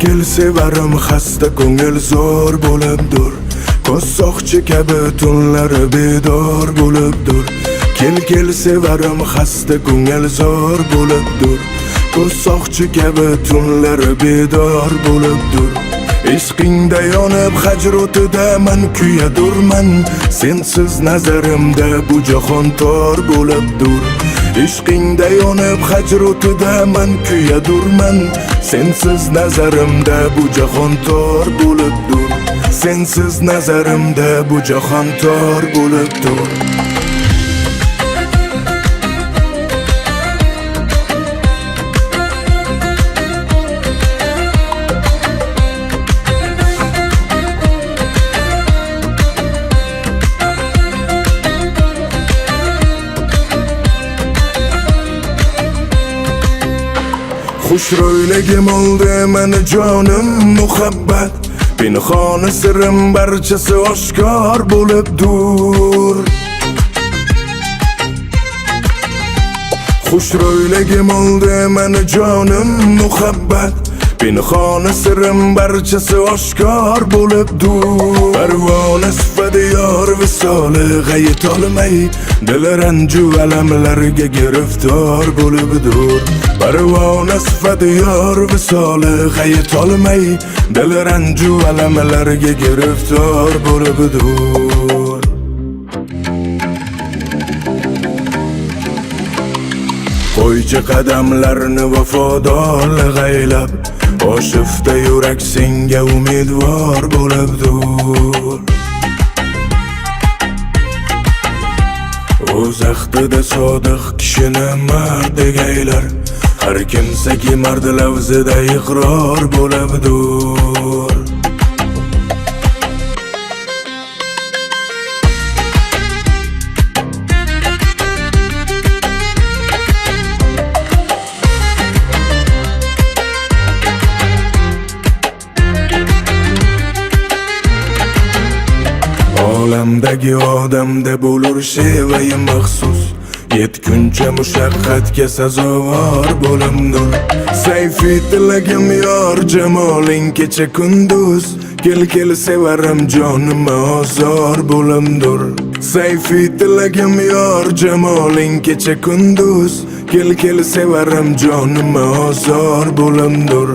kel sevarim xasta ko'ngil zo'r bo'libdir. Ko'z soqchi kabi tunlari bedor bo'libdir. Kel sevarim xasta ko'ngil zo'r bo'libdir. Ko'z soqchi kabi tunlari bedor bo'libdir. Ishqingda yonib hajr o'tida man kuyadurman. Sensiz nazarimda bu jahon tor bo'libdir. Ishqingda yonib hajr o'tida man kuyadurman. Sensiz nazarimda bu jahon tor bo'libdir. Sensiz nazarimda bu jahon tor bo'libdir. Xushro'yligim oldi meni jonim muhabbat. Pinhon sirim barchasi oshkor bo'libdir. Xushro'yligim oldi meni jonim muhabbat. Pinhon sirim barchasi oshkor bo'libdir. Parvona sifati yor visoli g'ayt olmay, dil ranju alamlarga giriftor bo'libdir. Parvona sifati yor visoli g'ayt olmay, dil ranju alamlarga giriftor bo'libdir. Qo'ychi qadamlarni vafodor g'aylab, oshifta yurak senga umidvor bo'libdir. O'z ahdida sodiq kishini mard degaylar, har kimsaki mard lafzida iqror bo'libdir. Olamdagi odamda bo'lur shevai maxsus, yetguncha mushaqqatga sazovor bo'limdir. Sayfi tilagim yor jamoling kecha kunduz, kel sevarim jonim ozor bo'limdir. Sayfi tilagim yor jamoling kecha kunduz, kel sevarim jonim ozor bo'limdir.